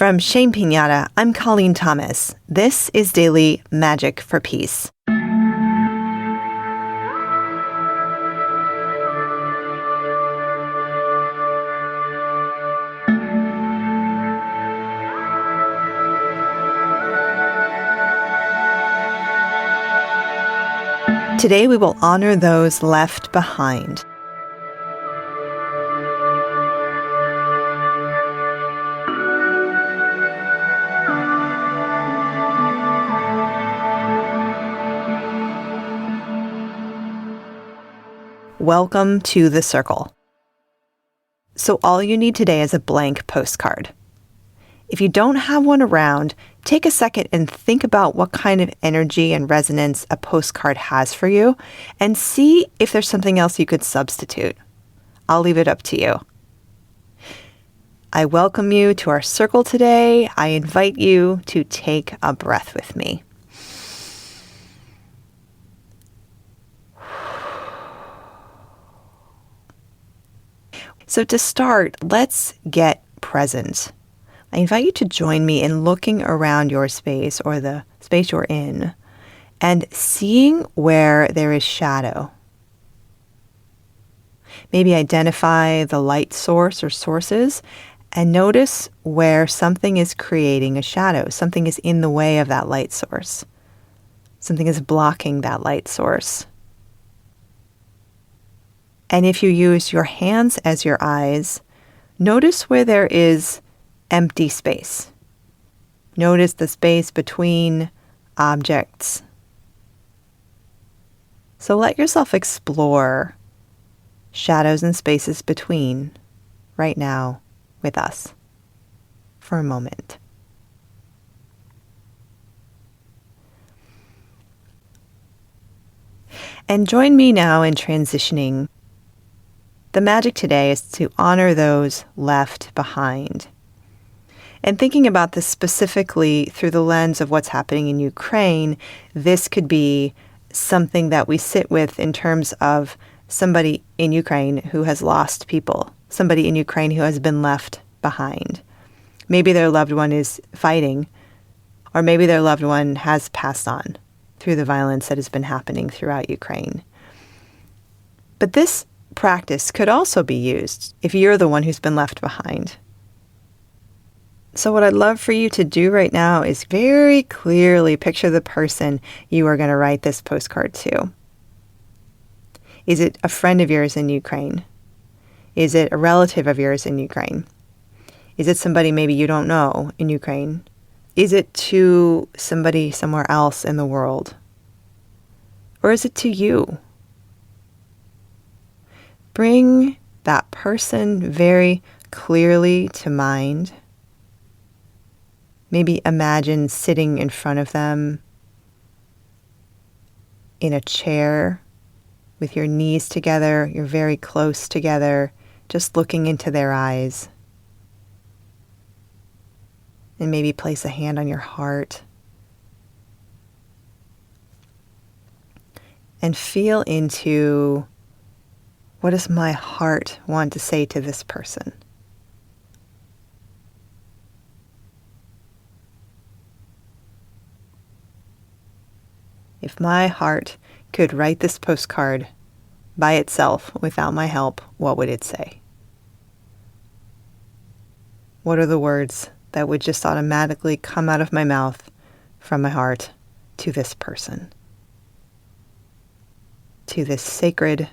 From Shame Pinata, I'm Colleen Thomas. This is Daily Magic for Peace. Today we will honor those left behind. Welcome to the circle. So all you need today is a blank postcard. If you don't have one around, take a second and think about what kind of energy and resonance a postcard has for you and see if there's something else you could substitute. I'll leave it up to you. I welcome you to our circle today. I invite you to take a breath with me. So to start, let's get present. I invite you to join me in looking around your space or the space you're in and seeing where there is shadow. Maybe identify the light source or sources and notice where something is creating a shadow. Something is in the way of that light source. Something is blocking that light source. And if you use your hands as your eyes, notice where there is empty space. Notice the space between objects. So let yourself explore shadows and spaces between right now with us for a moment. And join me now in transitioning. The magic today is to honor those left behind. And thinking about this specifically through the lens of what's happening in Ukraine, this could be something that we sit with in terms of somebody in Ukraine who has lost people, somebody in Ukraine who has been left behind. Maybe their loved one is fighting, or maybe their loved one has passed on through the violence that has been happening throughout Ukraine. But this practice could also be used if you're the one who's been left behind. So what I'd love for you to do right now is very clearly picture the person you are going to write this postcard to. Is it a friend of yours in Ukraine? Is it a relative of yours in Ukraine? Is it somebody maybe you don't know in Ukraine? Is it to somebody somewhere else in the world? Or is it to you? Bring that person very clearly to mind. Maybe imagine sitting in front of them in a chair with your knees together, you're very close together, just looking into their eyes. And maybe place a hand on your heart. And feel into, what does my heart want to say to this person? If my heart could write this postcard by itself without my help, what would it say? What are the words that would just automatically come out of my mouth from my heart to this person? To this sacred,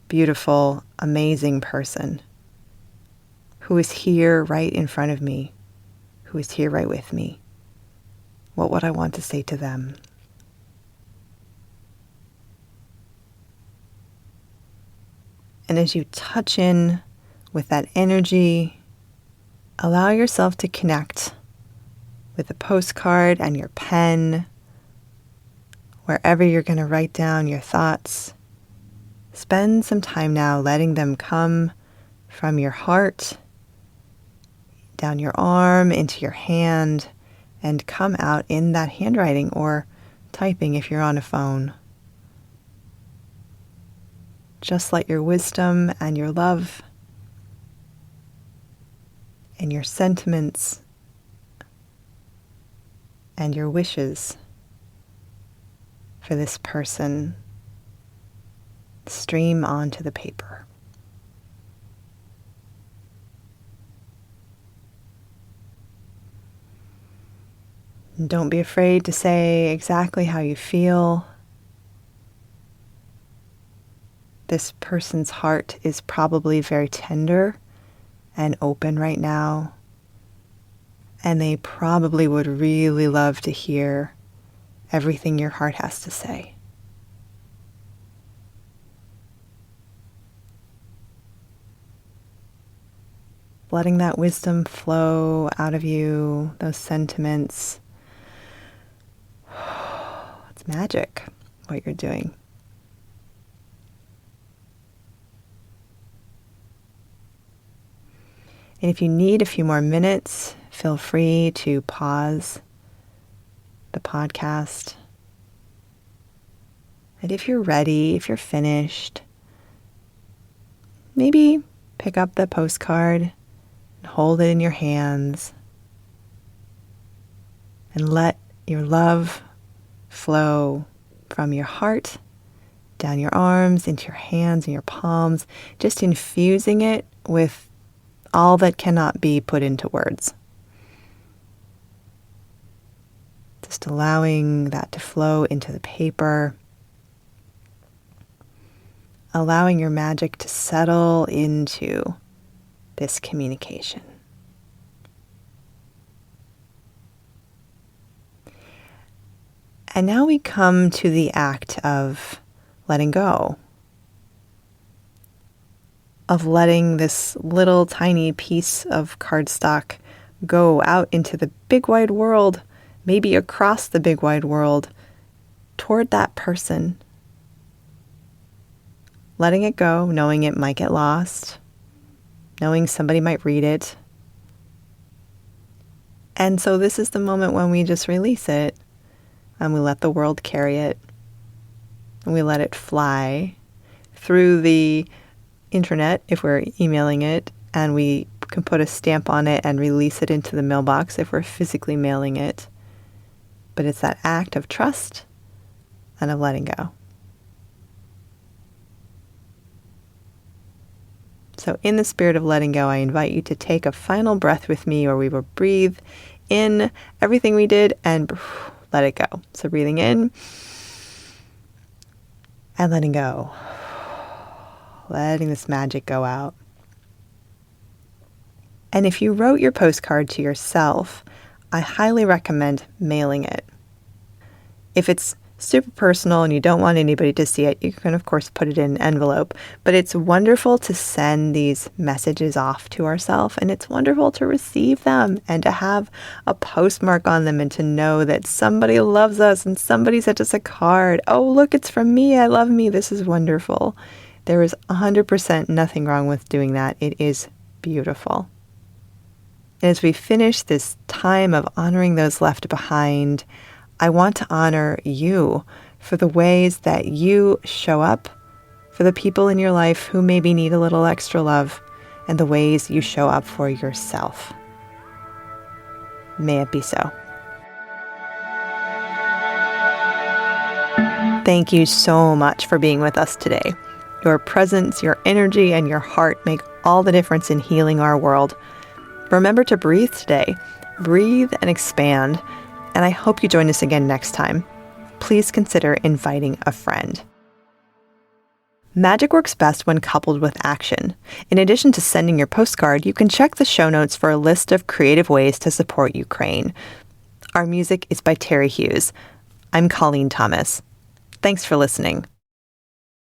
beautiful, amazing person who is here right in front of me, who is here right with me. What would I want to say to them? And as you touch in with that energy, allow yourself to connect with the postcard and your pen, wherever you're going to write down your thoughts. Spend some time now letting them come from your heart, down your arm, into your hand, and come out in that handwriting or typing if you're on a phone. Just let your wisdom and your love and your sentiments and your wishes for this person stream onto the paper. And don't be afraid to say exactly how you feel. This person's heart is probably very tender and open right now, and they probably would really love to hear everything your heart has to say. Letting that wisdom flow out of you, those sentiments. It's magic, what you're doing. And if you need a few more minutes, feel free to pause the podcast. And if you're ready, if you're finished, maybe pick up the postcard and hold it in your hands and let your love flow from your heart down your arms, into your hands and your palms, just infusing it with all that cannot be put into words. Just allowing that to flow into the paper, allowing your magic to settle into this communication. And now we come to the act of letting go, of letting this little tiny piece of cardstock go out into the big wide world, maybe across the big wide world, toward that person. Letting it go, knowing it might get lost, knowing somebody might read it. And so this is the moment when we just release it and we let the world carry it. And we let it fly through the internet if we're emailing it, and we can put a stamp on it and release it into the mailbox if we're physically mailing it. But it's that act of trust and of letting go. So in the spirit of letting go, I invite you to take a final breath with me, where we will breathe in everything we did and let it go. So breathing in and letting go. Letting this magic go out. And if you wrote your postcard to yourself, I highly recommend mailing it. If it's super personal and you don't want anybody to see it, you can of course put it in an envelope. But it's wonderful to send these messages off to ourselves, and it's wonderful to receive them and to have a postmark on them and to know that somebody loves us and somebody sent us a card. Oh, look, it's from me. I love me. This is wonderful. There is 100% nothing wrong with doing that. It is beautiful. And as we finish this time of honoring those left behind, I want to honor you for the ways that you show up for the people in your life who maybe need a little extra love, and the ways you show up for yourself. May it be so. Thank you so much for being with us today. Your presence, your energy, and your heart make all the difference in healing our world. Remember to breathe today. Breathe and expand. And I hope you join us again next time. Please consider inviting a friend. Magic works best when coupled with action. In addition to sending your postcard, you can check the show notes for a list of creative ways to support Ukraine. Our music is by Terry Hughes. I'm Colleen Thomas. Thanks for listening.